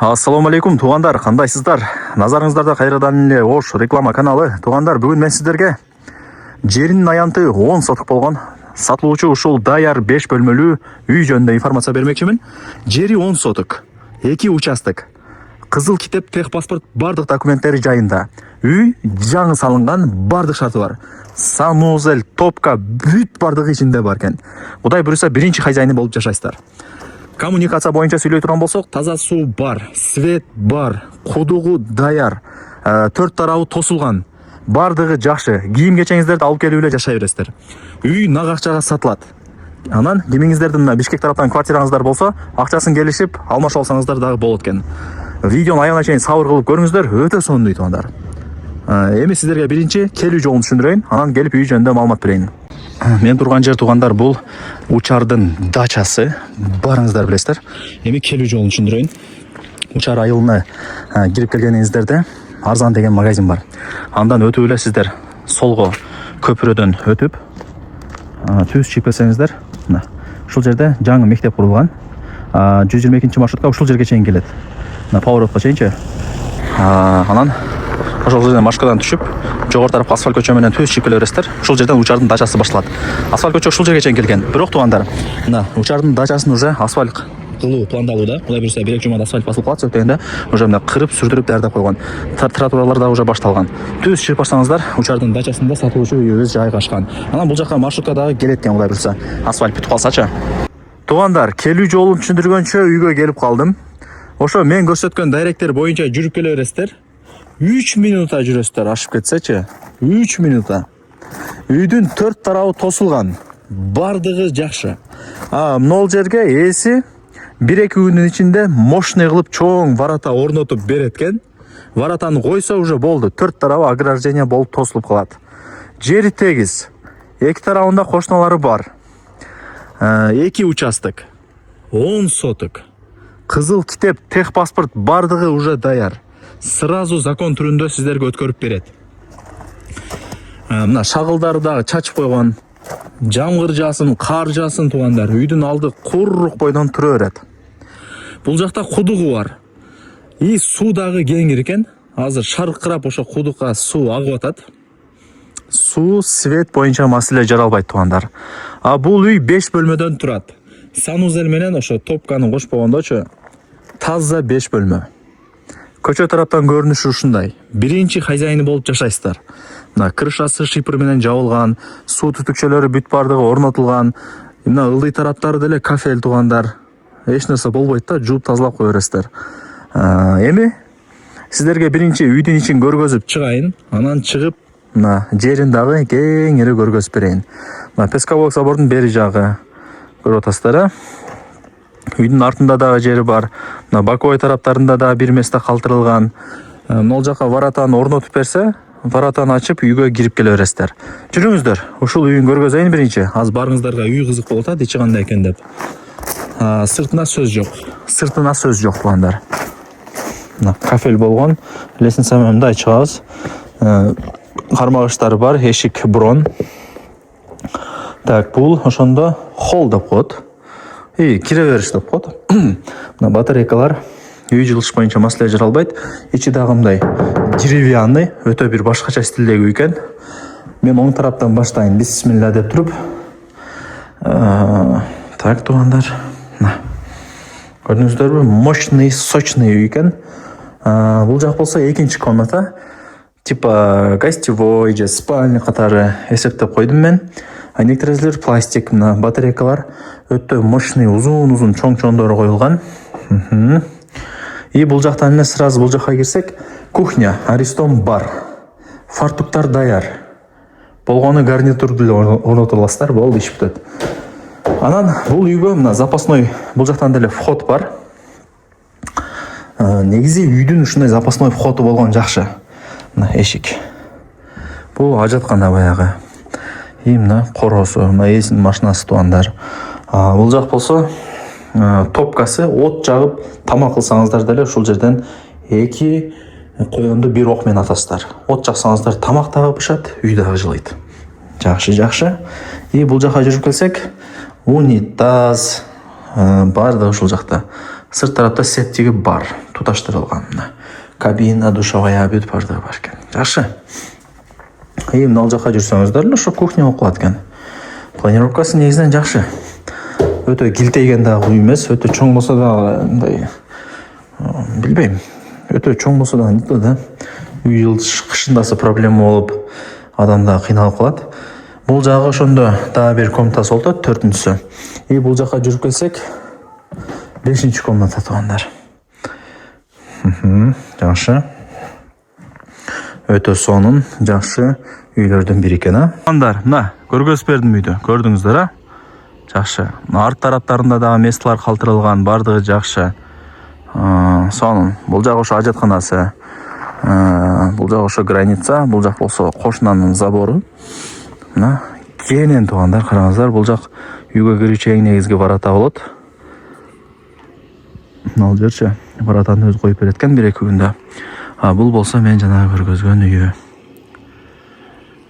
Ассаламу алейкум туғандар, қандайсыздар? Назарыңыздарда қайрадан эле Ош реклама каналы. Туғандар, бүгін мен сіздерге жерінің аянты 10 сотық болған сатылуучу ушул даяр 5 бөлмөлүү үй жөнүндө информация бермекчимин. Жери 10 сотық, 2 участок, кызыл китеп, техпаспорт, бардык документтери жайында. Үй жаңы салынган, бардык шарты бар. Санузел, топка, бүт бардыгы ичинде бар экен. Кудай буюрса биринчи хозяйны болуп жашайсыздар. Коммуникация боюнча сүйлөй турган болсок, таза суу бар, свет бар, кудугу даяр, 4 тарабы тосулган, бардыгы жакшы. Кийим кечеңиздерди алып келип эле жашай бересиздер. Үй нак акчага сатылат. Анан кимиңиздердин Бишкек тараптан квартираңыздар болсо, акчасын келишип алмашып алсаңыздар дагы болот экен. Видеону аягына чейин сабыр кылып көрүңүздөр, өтө сонун тугандар. Эми сиздерге биринчи келүү жолун түшүндүрөйүн, анан келип үй жөнүндө маалымат берейин. Мен турган жер тугандар бул Учардын дачасы. Барыңыздар билесиздер. Эми келүү жолун түшүндүрөйүн. Учар айылына кирип келгениңиздерде Арзан деген магазин бар. Андан өтүп эле сиздер солго көпүрөдөн өтүп түз чийпесеңиздер, мына ушул жерде жаңы мектеп курулган. 122 маршрутка ушул жерге чейин келет. Мына поворотко чейинчи. Анан ошол жерден машкадан түшүп, жогору тарапка асфальт көчө менен түз чийип келе бересиздер. Ушул жерден Учардын дачасы башталат. Асфальт көчө ушул жерге чейин келген. Бирок туугандар, мына Учардын дачасын уже асфальт кылуу пландалууда. Кудай буюрса, 1-2 жумада асфальт басылып калат дегенде, уже мына кырып, сүрдүрүп даярдап койгон. Тротуарлар да уже башталган. Түз чийип баштасаңыздар, Учардын дачасында сатылуучу үйүбүз жайгашкан. Анан бул жака маршрутка дагы келет экен, кудай буюрса, асфальт бүтүп калсачы. Туугандар, келүү жолун түшүндүргөнчө үйгө келип калдым. Ошо мен көрсөткөн дайректер боюнча жүрүп келе бересиздер. 3 минута жүрөсүздөр, ашып кетсечи. 3 минута. Үйдүн 4 тарабы тосулган. Бардыгы жакшы. Могул жерге ээси 1-2 күнүн ичинде мощный кылып чоң варата орнотуп берет экен. Варатаны койсо уже болду. 4 тарабы ограждение болуп тосулуп калат. Жери тегиз. 2 тарабында кошуналары бар. 2 участок. 10 соток. Кызыл китеп, техпаспорт бардыгы уже даяр. Сразу закон түрүндө сиздерге өткөрүп берет. Мына шагылдарды дагы чачып койгон. Жамгыр жаасын, кар жаасын туугандар, үйдүн алды куррук бойдон тура берет. Бул жакта кудугу бар. Суу дагы кеңир экен. Азыр шаркырап ошо кудукка суу агып атат. Суу, свет боюнча маселе жаралбайт туугандар. Бул үй 5 бөлмөдөн турат. Санузел менен ошо топканы кошпогондочу таза 5 бөлмө. Көчө тараптан көрүнүшү ушундай. Биринчи хозяйны болуп жашайсыздар. Мына крышасы шипр менен жабылган, суу түтүкчөлөрү бүт бардыгы орнотулган. Мына ылдый тараптары деле кафель туугандар. Эч нерсе болбойт да, жууп тазалап кое бересиздер. Эми сиздерге биринчи үйдүн ичин көргөзүп чыгайын, анан чыгып мына жерин дагы кеңири көргөзүп берейин. Мына Песковой собордун бери жагы көрүп атасыздар. Үйдүн артында дагы жери бар. Мына боковой тараптарында дагы бир месте калтырылган. Могул жака варатаны орнотуп берсе, варатаны ачып үйгө кирип келе бересиздер. Жүрүңүздөр, ушул үйүн көргөзөйүн биринчи. Аз барыңыздарга үй кызык болуп атат, ичи кандай экен деп. Сыртына сөз жок. Сыртына сөз жок туугандар. Мына кафель болгон. Лестница менен мындай чыгабыз. Кармагычтары бар, эшик брон. Так, бул ошондо холл деп коет. Кире бериш деп коет. Мына батарейкалар үй жылыш боюнча маселе жаралбайт. Ичи дагы мындай деревянный, өтө бир башкача стилдеги үй экен. Мен оң тараптан баштайын. Бисмилла деп туруп. Так, туугандар. Көрдүңүздөрбү? Мощный, сочный үй экен. Бул жак болсо экинчи комната. Типа гостевой же спальня катары эсептеп койдум мен. Айнек терезелер пластик, мына батарейкалар өтө мощный, узун чоң-чоңдору коюлган. Бул жактан эле сразу бул жакка кирсек, кухня, аристон бар. Фартуктар даяр. Болгону гарнитурду орнотуп аласыздар, болду, иш бүтөт. Анан бул үйгө мына запасной бул жактан деле вход бар. Негизи үйдүн ушундай запасной входу болгон жакшы. Мына эшик. Бул ажаткана баягы. Мына коросу, мына эсин машинасы туугандар. Бул жак болсо топкасы, от жагып тамак кылсаңыздар деле ушул жерден 2 коёнду бир ок менен атасыздар. От жаксаңыздар тамак дагы бышат, үй дагы жылыйт. Жакшы. Бул жака жүрүп келсек, унитаз бардыгы ушул жакта. сырт тарапта септиги бар, туташтырылган. Мына кабина, душевая бүт бардыгы бар экен. Жакшы. Мына ал жака жүрсөңүздөр эле ошо кухня болуп калат экен. Планировкасы негизинен жакшы. Өтө килтейген дагы үй эмес, өтө чоң болсо дагы мындай билбейм. Өтө чоң болсо дагы нетті да. Үй кышындасы проблема болуп, адам дагы кыйналып калат. Бул жагы ошондо дагы бир комнатасы болуп атат, төртүнчүсү. Бул жака жүрүп келсек, 5-чи комната туугандар. Жакшы. Өтө сонун, жакшы үйлөрдүн бири экен, а. Туугандар, мына көргөзүп бердим үйдү. Көрдүңүздөр, а? Жакшы. Арт тараптарында дагы месталар калтырылган, бардыгы жакшы. Сонун. Бул жак ошо ажатканасы. Бул жак ошо граница, бул жак болсо кошунанын забору. Мына кенен туугандар, караңыздар, бул жак үйгө кирүүчү эң негизги варата болот. Ал жерчи варатаны өзү коюп берет экен 1-2 күндө. Бул болсо мен жана көргөзгөн үйү.